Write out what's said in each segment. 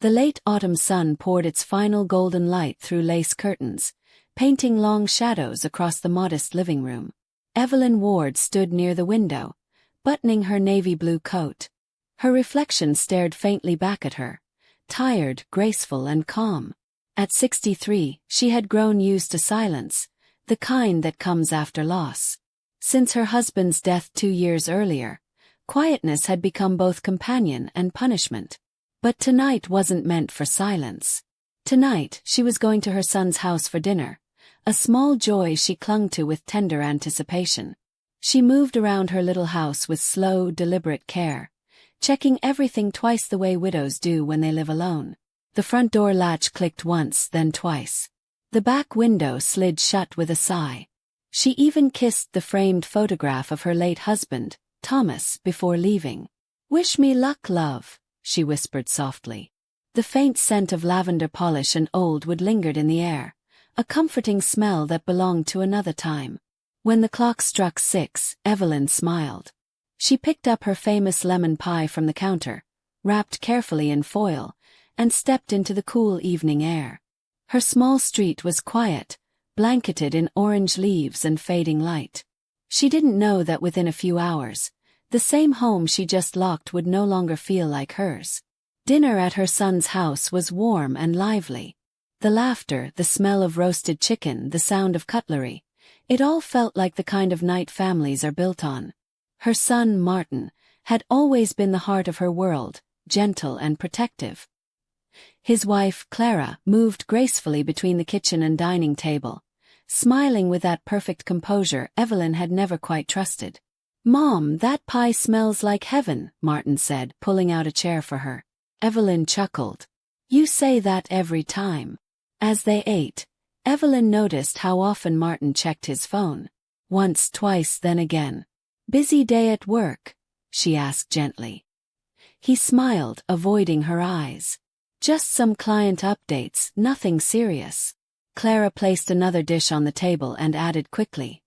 The late autumn sun poured its final golden light through lace curtains, painting long shadows across the modest living room. Evelyn Ward stood near the window, buttoning her navy blue coat. Her reflection stared faintly back at her, tired, graceful, and calm. At 63, she had grown used to silence, the kind that comes after loss. Since her husband's death 2 years earlier, quietness had become both companion and punishment. But tonight wasn't meant for silence. Tonight, she was going to her son's house for dinner, a small joy she clung to with tender anticipation. She moved around her little house with slow, deliberate care, checking everything twice the way widows do when they live alone. The front door latch clicked once, then twice. The back window slid shut with a sigh. She even kissed the framed photograph of her late husband, Thomas, before leaving. "Wish me luck, love," she whispered softly. The faint scent of lavender polish and old wood lingered in the air, a comforting smell that belonged to another time. When the clock struck 6, Evelyn smiled. She picked up her famous lemon pie from the counter, wrapped carefully in foil, and stepped into the cool evening air. Her small street was quiet, blanketed in orange leaves and fading light. She didn't know that within a few hours, the same home she just locked would no longer feel like hers. Dinner at her son's house was warm and lively. The laughter, the smell of roasted chicken, the sound of cutlery, it all felt like the kind of night families are built on. Her son, Martin, had always been the heart of her world, gentle and protective. His wife, Clara, moved gracefully between the kitchen and dining table, smiling with that perfect composure Evelyn had never quite trusted. "Mom, that pie smells like heaven," Martin said, pulling out a chair for her. Evelyn chuckled. "You say that every time." As they ate, Evelyn noticed how often Martin checked his phone. Once, twice, then again. "Busy day at work?" she asked gently. He smiled, avoiding her eyes. "Just some client updates, nothing serious." Clara placed another dish on the table and added quickly,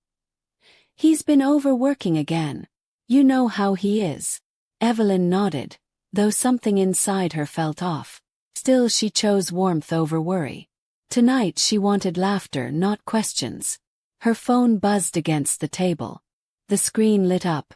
"He's been overworking again. You know how he is." Evelyn nodded, though something inside her felt off. Still, she chose warmth over worry. Tonight she wanted laughter, not questions. Her phone buzzed against the table. The screen lit up.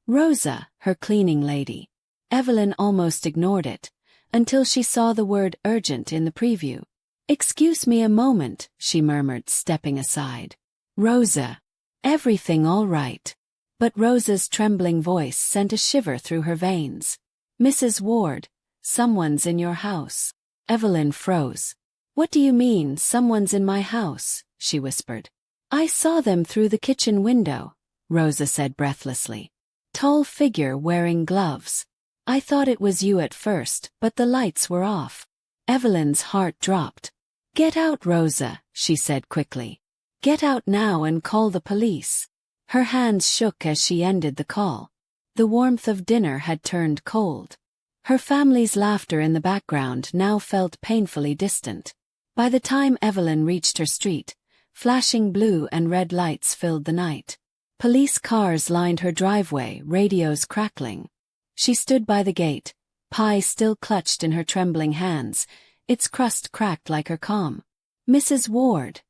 Rosa, her cleaning lady. Evelyn almost ignored it, until she saw the word urgent in the preview. "Excuse me a moment," she murmured, stepping aside. "Rosa. Everything all right?" But Rosa's trembling voice sent a shiver through her veins. "Mrs. Ward, someone's in your house." Evelyn froze. "What do you mean, someone's in my house?" she whispered. "I saw them through the kitchen window," Rosa said breathlessly. "Tall figure wearing gloves. I thought it was you at first, but the lights were off." Evelyn's heart dropped. "Get out, Rosa," she said quickly. "Get out now and call the police." Her hands shook as she ended the call. The warmth of dinner had turned cold. Her family's laughter in the background now felt painfully distant. By the time Evelyn reached her street, flashing blue and red lights filled the night. Police cars lined her driveway, radios crackling. She stood by the gate, pie still clutched in her trembling hands, its crust cracked like her calm. "Mrs. Ward."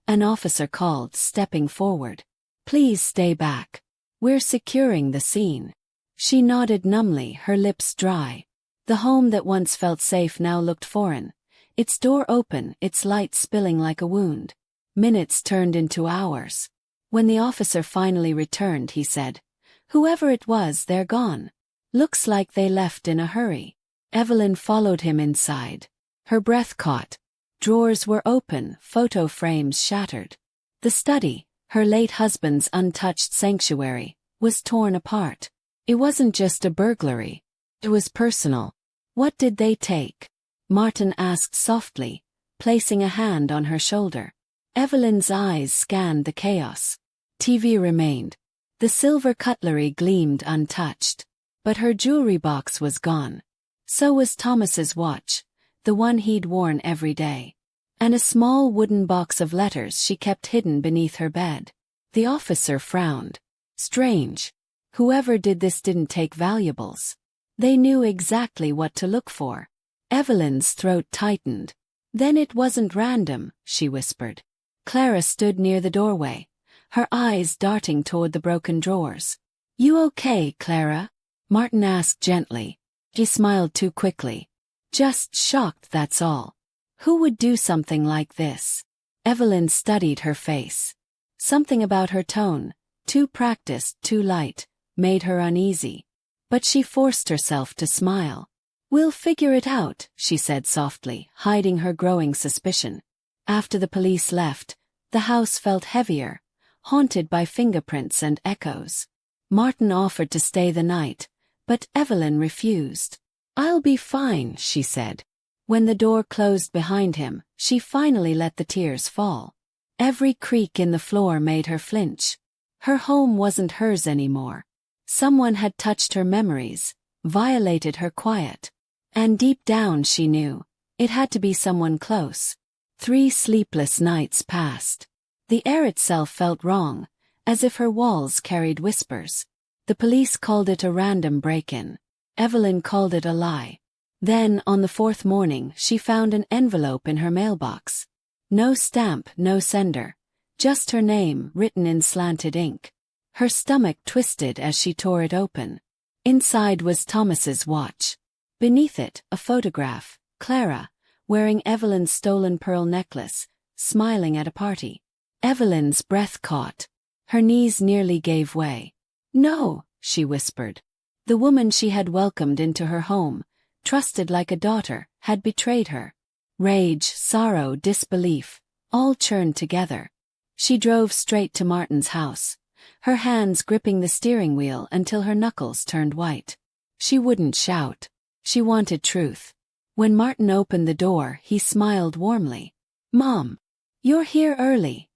An officer called, stepping forward. "Please stay back. We're securing the scene." She nodded numbly, her lips dry. The home that once felt safe now looked foreign, its door open, its light spilling like a wound. Minutes turned into hours. When the officer finally returned, he said, "Whoever it was, they're gone. Looks like they left in a hurry." Evelyn followed him inside. Her breath caught. Drawers were open, photo frames shattered. The study, her late husband's untouched sanctuary, was torn apart. It wasn't just a burglary. It was personal. "What did they take?" Martin asked softly, placing a hand on her shoulder. Evelyn's eyes scanned the chaos. TV remained. The silver cutlery gleamed untouched. But her jewelry box was gone. So was Thomas's watch, the one he'd worn every day. And a small wooden box of letters she kept hidden beneath her bed. The officer frowned. Strange. Whoever did this didn't take valuables. They knew exactly what to look for. Evelyn's throat tightened. Then it wasn't random, she whispered. Clara stood near the doorway, her eyes darting toward the broken drawers. You okay, Clara? Martin asked gently. She smiled too quickly. Just shocked, that's all. Who would do something like this? Evelyn studied her face. Something about her tone, too practiced, too light, made her uneasy. But she forced herself to smile. We'll figure it out, she said softly, hiding her growing suspicion. After the police left, the house felt heavier, haunted by fingerprints and echoes. Martin offered to stay the night, but Evelyn refused. I'll be fine, she said. When the door closed behind him, she finally let the tears fall. Every creak in the floor made her flinch. Her home wasn't hers anymore. Someone had touched her memories, violated her quiet. And deep down she knew, it had to be someone close. 3 sleepless nights passed. The air itself felt wrong, as if her walls carried whispers. The police called it a random break-in. Evelyn called it a lie. Then, on the 4th morning, she found an envelope in her mailbox. No stamp, no sender. Just her name, written in slanted ink. Her stomach twisted as she tore it open. Inside was Thomas's watch. Beneath it, a photograph, Clara, wearing Evelyn's stolen pearl necklace, smiling at a party. Evelyn's breath caught. Her knees nearly gave way. No, she whispered. The woman she had welcomed into her home, trusted like a daughter, had betrayed her. Rage, sorrow, disbelief, all churned together. She drove straight to Martin's house, her hands gripping the steering wheel until her knuckles turned white. She wouldn't shout. She wanted truth. When Martin opened the door, he smiled warmly. Mom, you're here early.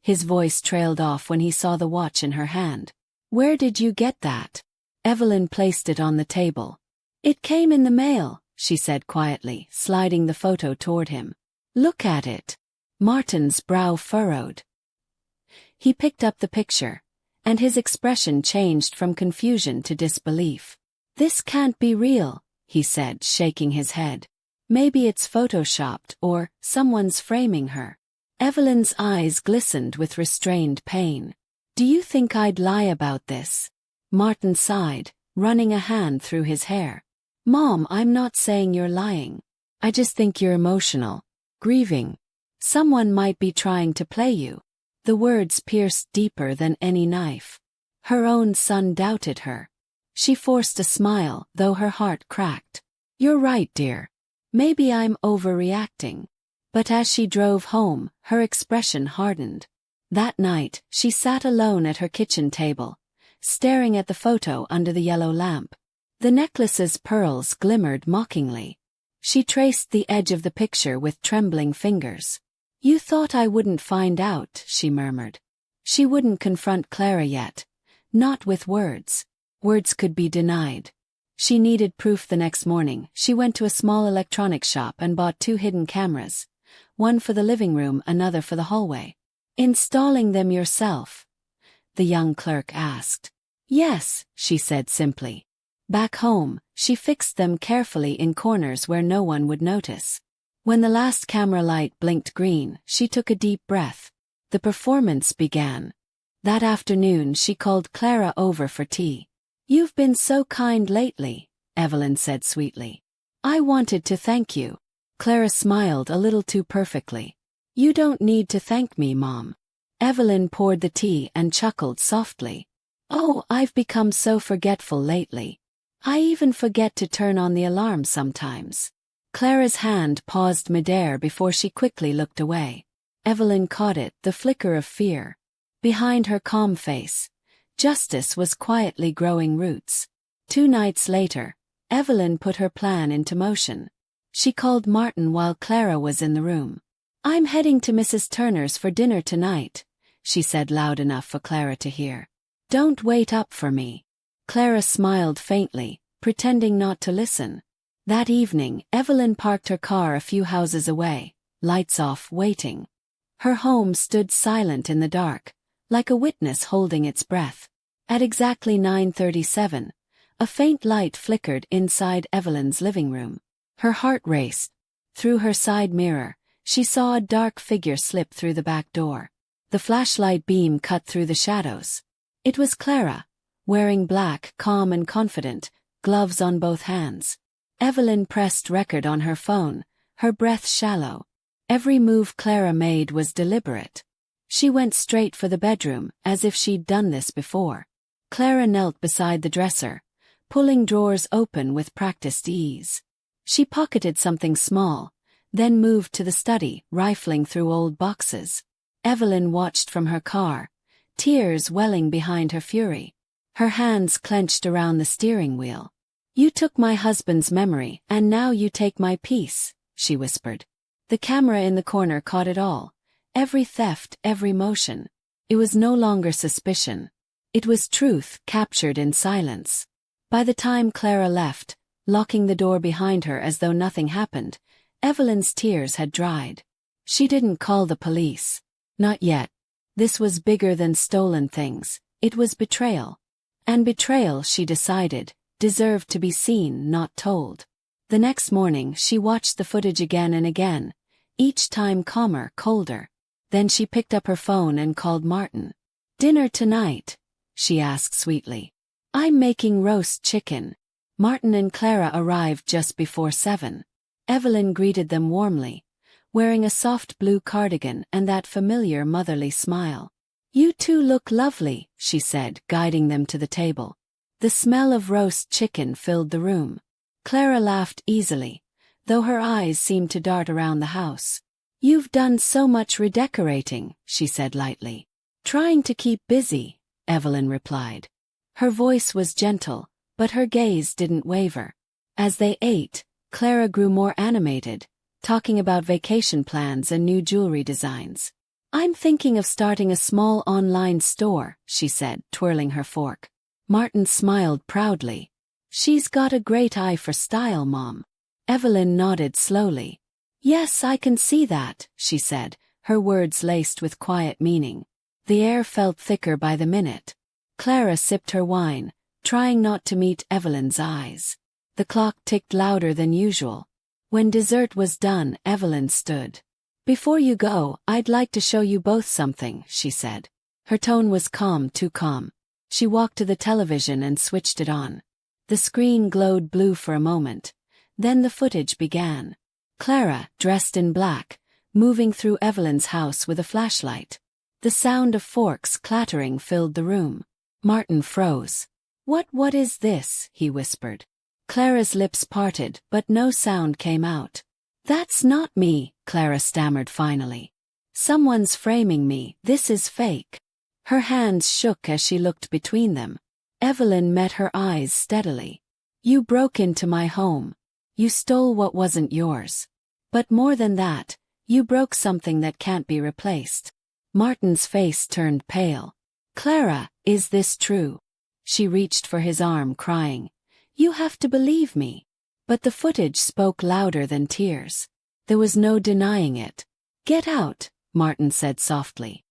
His voice trailed off when he saw the watch in her hand. Where did you get that? Evelyn placed it on the table. It came in the mail, she said quietly, sliding the photo toward him. Look at it. Martin's brow furrowed. He picked up the picture, and his expression changed from confusion to disbelief. This can't be real, he said, shaking his head. Maybe it's photoshopped or someone's framing her. Evelyn's eyes glistened with restrained pain. Do you think I'd lie about this? Martin sighed, running a hand through his hair. Mom, I'm not saying you're lying. I just think you're emotional, grieving. Someone might be trying to play you. The words pierced deeper than any knife. Her own son doubted her. She forced a smile, though her heart cracked. You're right, dear. Maybe I'm overreacting. But as she drove home, her expression hardened. That night, she sat alone at her kitchen table, staring at the photo under the yellow lamp. The necklace's pearls glimmered mockingly. She traced the edge of the picture with trembling fingers. You thought I wouldn't find out, she murmured. She wouldn't confront Clara yet. Not with words. Words could be denied. She needed proof. The next morning, she went to a small electronics shop and bought 2 hidden cameras. One for the living room, another for the hallway. Installing them yourself? The young clerk asked. Yes, she said simply. Back home, she fixed them carefully in corners where no one would notice. When the last camera light blinked green, she took a deep breath. The performance began. That afternoon she called Clara over for tea. You've been so kind lately, Evelyn said sweetly. I wanted to thank you. Clara smiled a little too perfectly. You don't need to thank me, Mom. Evelyn poured the tea and chuckled softly. Oh, I've become so forgetful lately. I even forget to turn on the alarm sometimes. Clara's hand paused midair before she quickly looked away. Evelyn caught it, the flicker of fear. Behind her calm face, justice was quietly growing roots. 2 nights later, Evelyn put her plan into motion. She called Martin while Clara was in the room. I'm heading to Mrs. Turner's for dinner tonight, she said loud enough for Clara to hear. Don't wait up for me. Clara smiled faintly, pretending not to listen. That evening, Evelyn parked her car a few houses away, lights off, waiting. Her home stood silent in the dark, like a witness holding its breath. At exactly 9:37, a faint light flickered inside Evelyn's living room. Her heart raced. Through her side mirror, she saw a dark figure slip through the back door. The flashlight beam cut through the shadows. It was Clara, wearing black, calm and confident, gloves on both hands. Evelyn pressed record on her phone, her breath shallow. Every move Clara made was deliberate. She went straight for the bedroom, as if she'd done this before. Clara knelt beside the dresser, pulling drawers open with practiced ease. She pocketed something small, then moved to the study, rifling through old boxes. Evelyn watched from her car, tears welling behind her fury. Her hands clenched around the steering wheel. "You took my husband's memory, and now you take my peace," she whispered. The camera in the corner caught it all. Every theft, every motion. It was no longer suspicion. It was truth captured in silence. By the time Clara left, locking the door behind her as though nothing happened, Evelyn's tears had dried. She didn't call the police. Not yet. This was bigger than stolen things. It was betrayal. And betrayal, she decided, deserved to be seen, not told. The next morning she watched the footage again and again, each time calmer, colder. Then she picked up her phone and called Martin. "Dinner tonight?" she asked sweetly. "I'm making roast chicken." Martin and Clara arrived just before 7. Evelyn greeted them warmly, wearing a soft blue cardigan and that familiar motherly smile. "You two look lovely," she said, guiding them to the table. The smell of roast chicken filled the room. Clara laughed easily, though her eyes seemed to dart around the house. "You've done so much redecorating," she said lightly. "Trying to keep busy," Evelyn replied. Her voice was gentle, but her gaze didn't waver. As they ate, Clara grew more animated, talking about vacation plans and new jewelry designs. "I'm thinking of starting a small online store," she said, twirling her fork. Martin smiled proudly. "She's got a great eye for style, Mom." Evelyn nodded slowly. "Yes, I can see that," she said, her words laced with quiet meaning. The air felt thicker by the minute. Clara sipped her wine, trying not to meet Evelyn's eyes. The clock ticked louder than usual. When dessert was done, Evelyn stood. "Before you go, I'd like to show you both something," she said. Her tone was calm, too calm. She walked to the television and switched it on. The screen glowed blue for a moment. Then the footage began. Clara, dressed in black, moving through Evelyn's house with a flashlight. The sound of forks clattering filled the room. Martin froze. What is this?" he whispered. Clara's lips parted, but no sound came out. "That's not me," Clara stammered finally. "Someone's framing me, this is fake." Her hands shook as she looked between them. Evelyn met her eyes steadily. "You broke into my home. You stole what wasn't yours. But more than that, you broke something that can't be replaced." Martin's face turned pale. "Clara, is this true?" She reached for his arm, crying, "You have to believe me." But the footage spoke louder than tears. There was no denying it. "Get out," Martin said softly.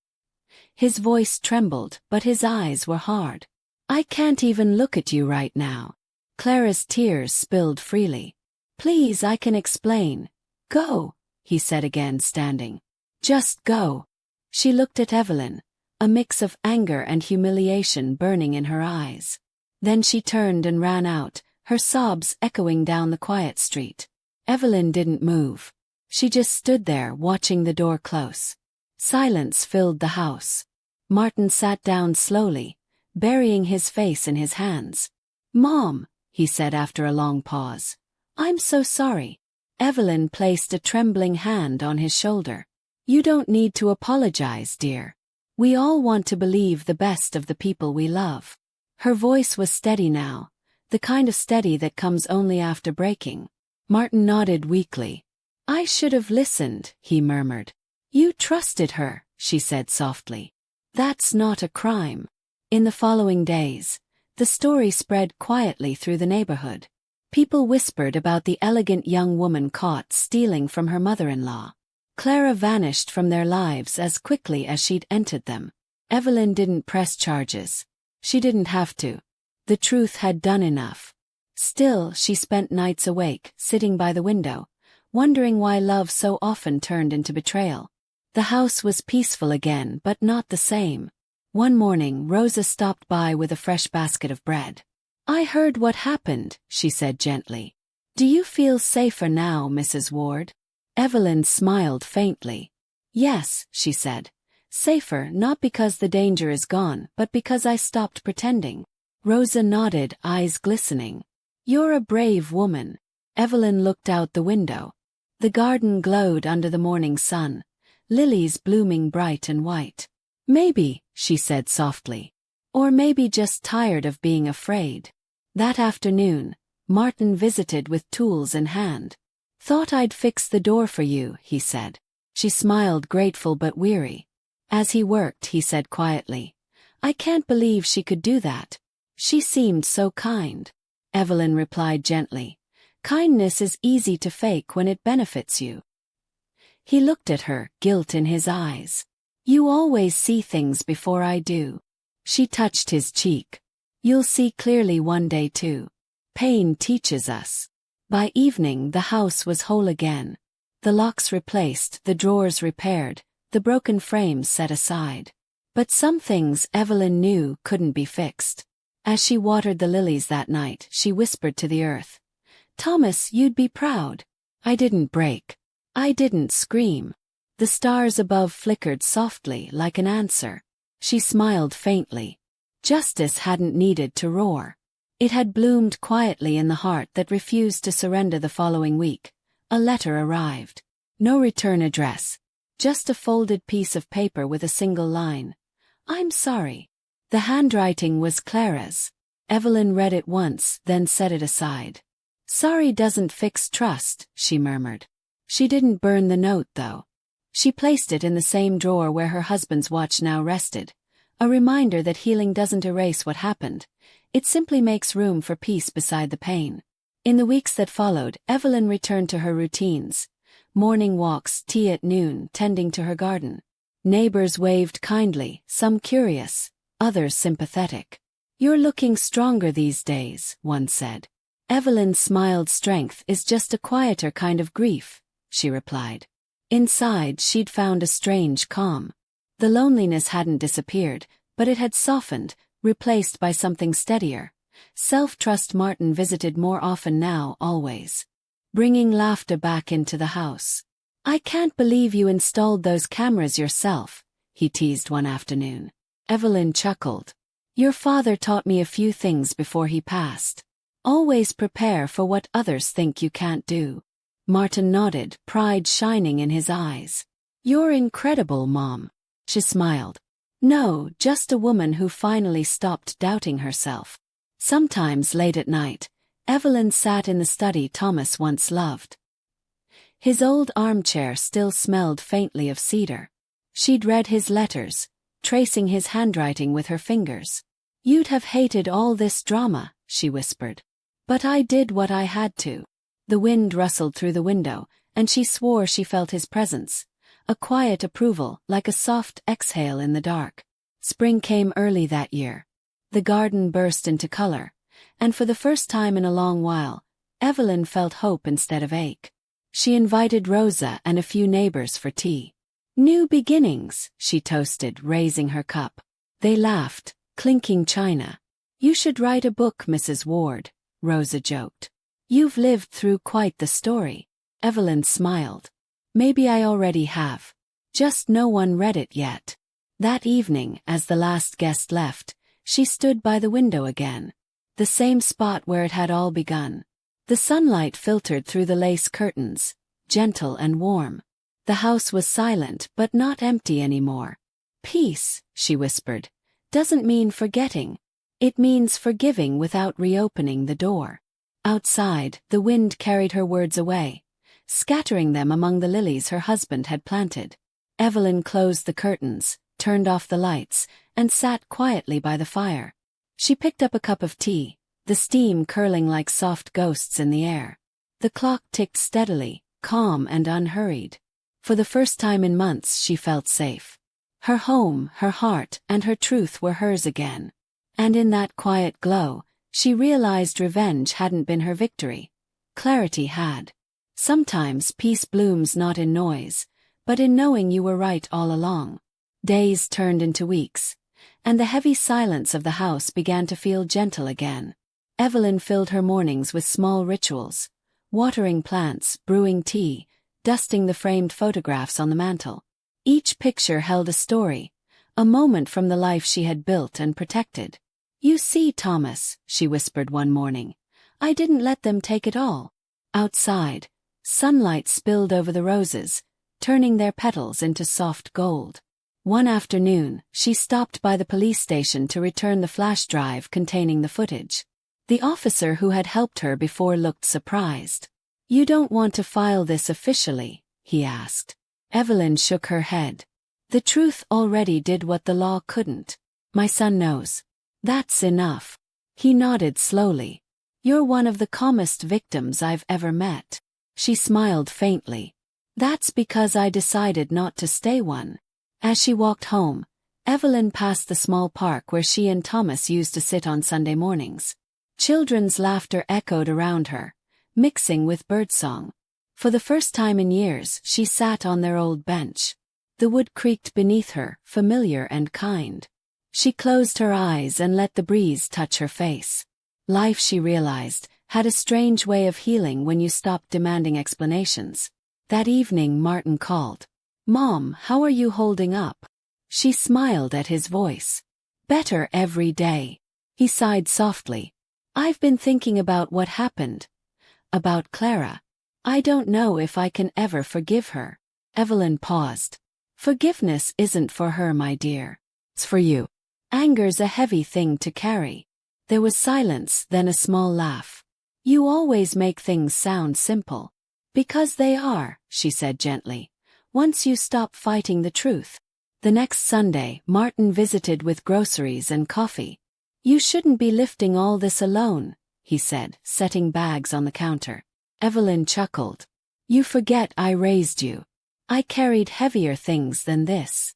His voice trembled, but his eyes were hard. "I can't even look at you right now." Clara's tears spilled freely. "Please, I can explain." "Go," he said again, standing. "Just go." She looked at Evelyn, a mix of anger and humiliation burning in her eyes. Then she turned and ran out, her sobs echoing down the quiet street. Evelyn didn't move. She just stood there, watching the door close. Silence filled the house. Martin sat down slowly, burying his face in his hands. "Mom," he said after a long pause. "I'm so sorry." Evelyn placed a trembling hand on his shoulder. "You don't need to apologize, dear. We all want to believe the best of the people we love." Her voice was steady now, the kind of steady that comes only after breaking. Martin nodded weakly. "I should have listened," he murmured. "You trusted her," she said softly. "That's not a crime." In the following days, the story spread quietly through the neighborhood. People whispered about the elegant young woman caught stealing from her mother-in-law. Clara vanished from their lives as quickly as she'd entered them. Evelyn didn't press charges. She didn't have to. The truth had done enough. Still, she spent nights awake, sitting by the window, wondering why love so often turned into betrayal. The house was peaceful again, but not the same. One morning, Rosa stopped by with a fresh basket of bread. "I heard what happened," she said gently. "Do you feel safer now, Mrs. Ward?" Evelyn smiled faintly. "Yes," she said. "Safer, not because the danger is gone, but because I stopped pretending." Rosa nodded, eyes glistening. "You're a brave woman." Evelyn looked out the window. The garden glowed under the morning sun, lilies blooming bright and white. "Maybe," she said softly. "Or maybe just tired of being afraid." That afternoon, Martin visited with tools in hand. "Thought I'd fix the door for you," he said. She smiled, grateful but weary. As he worked, he said quietly, "I can't believe she could do that. She seemed so kind." Evelyn replied gently, "Kindness is easy to fake when it benefits you." He looked at her, guilt in his eyes. "You always see things before I do." She touched his cheek. "You'll see clearly one day too. Pain teaches us." By evening, the house was whole again. The locks replaced, the drawers repaired, the broken frames set aside. But some things Evelyn knew couldn't be fixed. As she watered the lilies that night, she whispered to the earth, "Thomas, you'd be proud. I didn't break. I didn't scream." The stars above flickered softly like an answer. She smiled faintly. Justice hadn't needed to roar. It had bloomed quietly in the heart that refused to surrender. The following week, a letter arrived. No return address. Just a folded piece of paper with a single line. "I'm sorry." The handwriting was Clara's. Evelyn read it once, then set it aside. "Sorry doesn't fix trust," she murmured. She didn't burn the note, though. She placed it in the same drawer where her husband's watch now rested, a reminder that healing doesn't erase what happened. It simply makes room for peace beside the pain. In the weeks that followed, Evelyn returned to her routines. Morning walks, tea at noon, tending to her garden. Neighbors waved kindly, some curious, others sympathetic. "You're looking stronger these days," one said. Evelyn smiled. "Strength is just a quieter kind of grief," she replied. Inside, she'd found a strange calm. The loneliness hadn't disappeared, but it had softened, replaced by something steadier. Self-trust. Martin visited more often now, always. Bringing laughter back into the house. "I can't believe you installed those cameras yourself," he teased one afternoon. Evelyn chuckled. "Your father taught me a few things before he passed. Always prepare for what others think you can't do." Martin nodded, pride shining in his eyes. "You're incredible, Mom." She smiled. "No, just a woman who finally stopped doubting herself." Sometimes late at night, Evelyn sat in the study Thomas once loved. His old armchair still smelled faintly of cedar. She'd read his letters, tracing his handwriting with her fingers. "You'd have hated all this drama," she whispered. "But I did what I had to." The wind rustled through the window, and she swore she felt his presence, a quiet approval, like a soft exhale in the dark. Spring came early that year. The garden burst into color, and for the first time in a long while, Evelyn felt hope instead of ache. She invited Rosa and a few neighbors for tea. "New beginnings," she toasted, raising her cup. They laughed, clinking china. "You should write a book, Mrs. Ward," Rosa joked. "You've lived through quite the story." Evelyn smiled. "Maybe I already have. Just no one read it yet." That evening, as the last guest left, she stood by the window again. The same spot where it had all begun. The sunlight filtered through the lace curtains, gentle and warm. The house was silent but not empty anymore. "Peace," she whispered, "doesn't mean forgetting. It means forgiving without reopening the door." Outside, the wind carried her words away, scattering them among the lilies her husband had planted. Evelyn closed the curtains, turned off the lights, and sat quietly by the fire. She picked up a cup of tea, the steam curling like soft ghosts in the air. The clock ticked steadily, calm and unhurried. For the first time in months she felt safe. Her home, her heart, and her truth were hers again. And in that quiet glow, She realized revenge hadn't been her victory. Clarity had. Sometimes peace blooms not in noise, but in knowing you were right all along. Days turned into weeks, and the heavy silence of the house began to feel gentle again. Evelyn filled her mornings with small rituals: watering plants, brewing tea, dusting the framed photographs on the mantel. Each picture held a story, a moment from the life she had built and protected. "You see, Thomas," she whispered one morning, "I didn't let them take it all." Outside, sunlight spilled over the roses, turning their petals into soft gold. One afternoon, she stopped by the police station to return the flash drive containing the footage. The officer who had helped her before looked surprised. "You don't want to file this officially?" he asked. Evelyn shook her head. "The truth already did what the law couldn't. My son knows. That's enough." He nodded slowly. "You're one of the calmest victims I've ever met." She smiled faintly. "That's because I decided not to stay one." As she walked home, Evelyn passed the small park where she and Thomas used to sit on Sunday mornings. Children's laughter echoed around her, mixing with birdsong. For the first time in years, she sat on their old bench. The wood creaked beneath her, familiar and kind. She closed her eyes and let the breeze touch her face. Life, she realized, had a strange way of healing when you stopped demanding explanations. That evening Martin called. "Mom, how are you holding up?" She smiled at his voice. "Better every day." He sighed softly. "I've been thinking about what happened. About Clara. I don't know if I can ever forgive her." Evelyn paused. "Forgiveness isn't for her, my dear. It's for you. Anger's a heavy thing to carry." There was silence, then a small laugh. "You always make things sound simple." "Because they are," she said gently, "once you stop fighting the truth." The next Sunday, Martin visited with groceries and coffee. "You shouldn't be lifting all this alone," he said, setting bags on the counter. Evelyn chuckled. "You forget I raised you. I carried heavier things than this."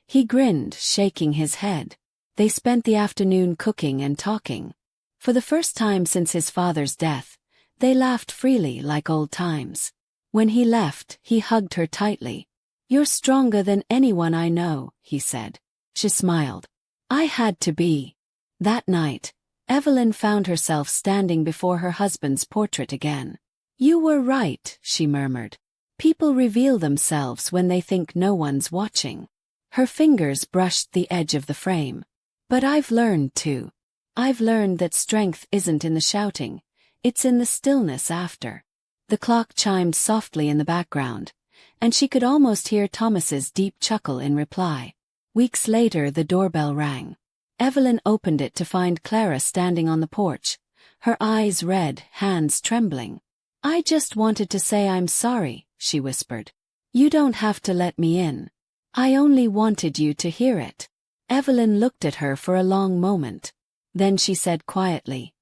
He grinned, shaking his head. They spent the afternoon cooking and talking. For the first time since his father's death, they laughed freely like old times. When he left, he hugged her tightly. "You're stronger than anyone I know," he said. She smiled. "I had to be." That night, Evelyn found herself standing before her husband's portrait again. "You were right," she murmured. "People reveal themselves when they think no one's watching." Her fingers brushed the edge of the frame. "But I've learned too. I've learned that strength isn't in the shouting, it's in the stillness after." The clock chimed softly in the background, and she could almost hear Thomas's deep chuckle in reply. Weeks later the doorbell rang. Evelyn opened it to find Clara standing on the porch, her eyes red, hands trembling. "I just wanted to say I'm sorry," she whispered. "You don't have to let me in. I only wanted you to hear it." Evelyn looked at her for a long moment. Then she said quietly,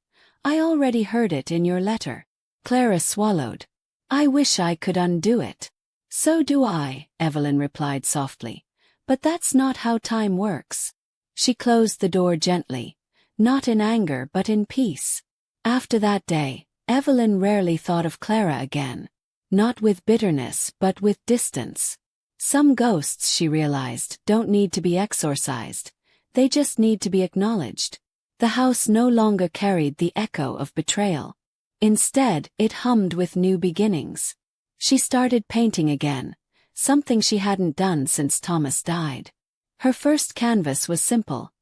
"I already heard it in your letter." Clara swallowed. "I wish I could undo it." "So do I," Evelyn replied softly. "But that's not how time works." She closed the door gently, not in anger but in peace. After that day, Evelyn rarely thought of Clara again. Not with bitterness but with distance. Some ghosts, she realized, don't need to be exorcised. They just need to be acknowledged. The house no longer carried the echo of betrayal. Instead, it hummed with new beginnings. She started painting again, something she hadn't done since Thomas died. Her first canvas was simple,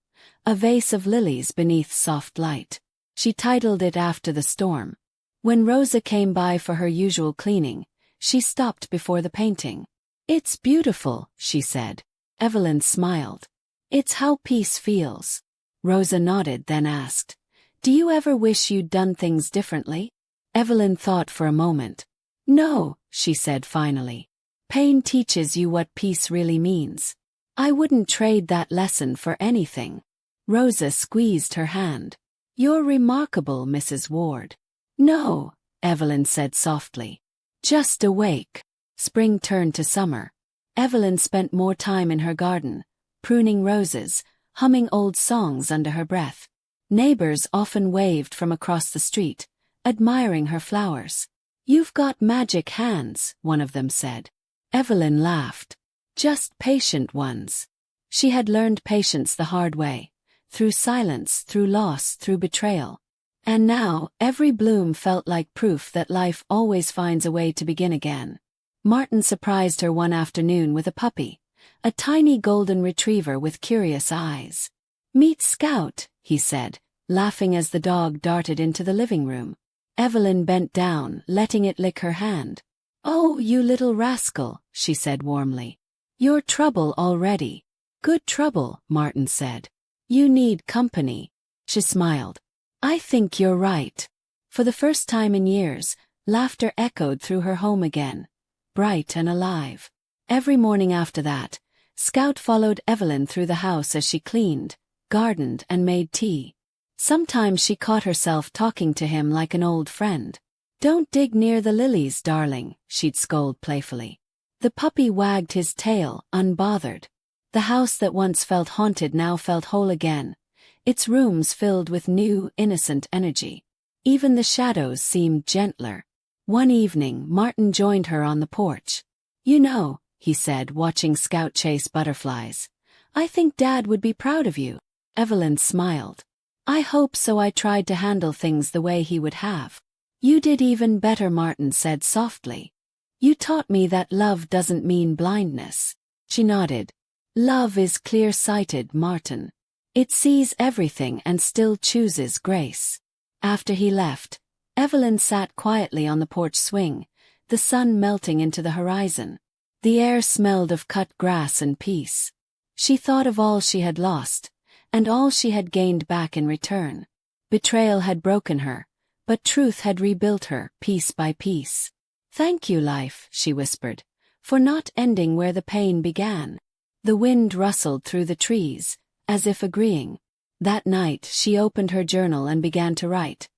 a vase of lilies beneath soft light. She titled it after the storm. When Rosa came by for her usual cleaning, she stopped before the painting. "It's beautiful," she said. Evelyn smiled. "It's how peace feels." Rosa nodded, then asked, "Do you ever wish you'd done things differently?" Evelyn thought for a moment. "No," she said finally. "Pain teaches you what peace really means. I wouldn't trade that lesson for anything." Rosa squeezed her hand. "You're remarkable, Mrs. Ward." "No," Evelyn said softly. "Just awake." Spring turned to summer. Evelyn spent more time in her garden, pruning roses, humming old songs under her breath. Neighbors often waved from across the street, admiring her flowers. "You've got magic hands," one of them said. Evelyn laughed. "Just patient ones." She had learned patience the hard way, through silence, through loss, through betrayal. And now, every bloom felt like proof that life always finds a way to begin again. Martin surprised her one afternoon with a puppy, a tiny golden retriever with curious eyes. "Meet Scout," he said, laughing as the dog darted into the living room. Evelyn bent down, letting it lick her hand. "Oh, you little rascal," she said warmly. "You're trouble already." "Good trouble," Martin said. "You need company." She smiled. "I think you're right." For the first time in years, laughter echoed through her home again, bright and alive. Every morning after that, Scout followed Evelyn through the house as she cleaned, gardened, and made tea. Sometimes she caught herself talking to him like an old friend. "Don't dig near the lilies, darling," she'd scold playfully. The puppy wagged his tail, unbothered. The house that once felt haunted now felt whole again, its rooms filled with new, innocent energy. Even the shadows seemed gentler. One evening, Martin joined her on the porch. "You know," he said, watching Scout chase butterflies, "I think Dad would be proud of you." Evelyn smiled. "I hope so. I tried to handle things the way he would have." "You did even better," Martin said softly. "You taught me that love doesn't mean blindness." She nodded. "Love is clear-sighted, Martin. It sees everything and still chooses grace." After he left, Evelyn sat quietly on the porch swing, the sun melting into the horizon. The air smelled of cut grass and peace. She thought of all she had lost, and all she had gained back in return. Betrayal had broken her, but truth had rebuilt her, piece by piece. "Thank you, life," she whispered, "for not ending where the pain began." The wind rustled through the trees, as if agreeing. That night she opened her journal and began to write.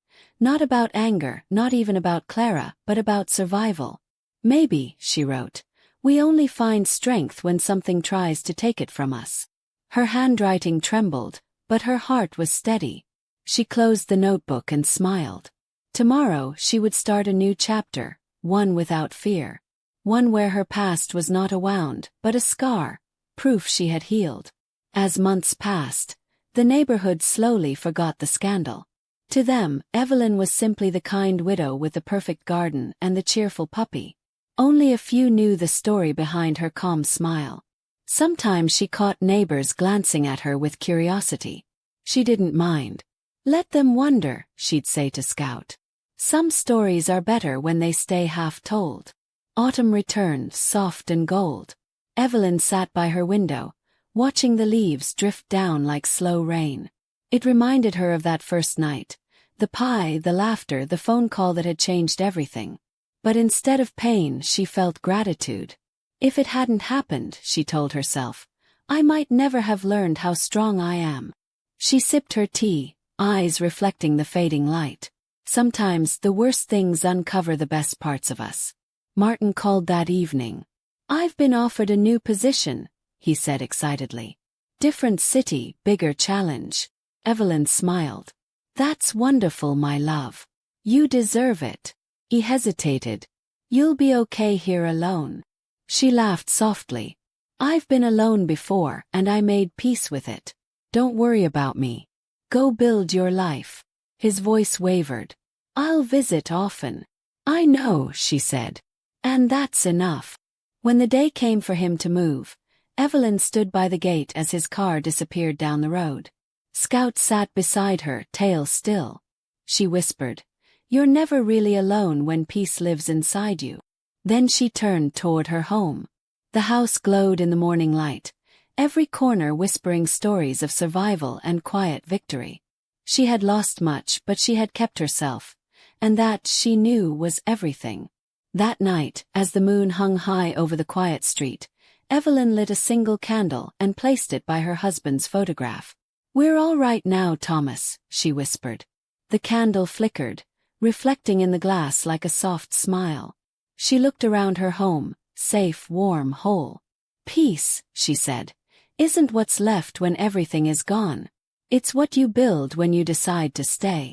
Not about anger, not even about Clara, but about survival. "Maybe," she wrote, "we only find strength when something tries to take it from us." Her handwriting trembled, but her heart was steady. She closed the notebook and smiled. Tomorrow she would start a new chapter, one without fear. One where her past was not a wound, but a scar, proof she had healed. As months passed, the neighborhood slowly forgot the scandal. To them, Evelyn was simply the kind widow with the perfect garden and the cheerful puppy. Only a few knew the story behind her calm smile. Sometimes she caught neighbors glancing at her with curiosity. She didn't mind. "Let them wonder," she'd say to Scout. "Some stories are better when they stay half told." Autumn returned, soft and gold. Evelyn sat by her window, watching the leaves drift down like slow rain. It reminded her of that first night, the pie, the laughter, the phone call that had changed everything. But instead of pain, she felt gratitude. If it hadn't happened, she told herself, I might never have learned how strong I am. She sipped her tea, eyes reflecting the fading light. Sometimes the worst things uncover the best parts of us. Martin called that evening. "I've been offered a new position," he said excitedly. "Different city, bigger challenge." Evelyn smiled. "That's wonderful, my love. You deserve it." He hesitated. "You'll be okay here alone." She laughed softly. "I've been alone before, and I made peace with it. Don't worry about me. Go build your life." His voice wavered. "I'll visit often." "I know," she said. "And that's enough." When the day came for him to move, Evelyn stood by the gate as his car disappeared down the road. Scout sat beside her, tail still. She whispered, "You're never really alone when peace lives inside you." Then she turned toward her home. The house glowed in the morning light, every corner whispering stories of survival and quiet victory. She had lost much, but she had kept herself, and that, she knew, was everything. That night, as the moon hung high over the quiet street, Evelyn lit a single candle and placed it by her husband's photograph. "We're all right now, Thomas," she whispered. The candle flickered, reflecting in the glass like a soft smile. She looked around her home, safe, warm, whole. "Peace," she said, "isn't what's left when everything is gone. It's what you build when you decide to stay.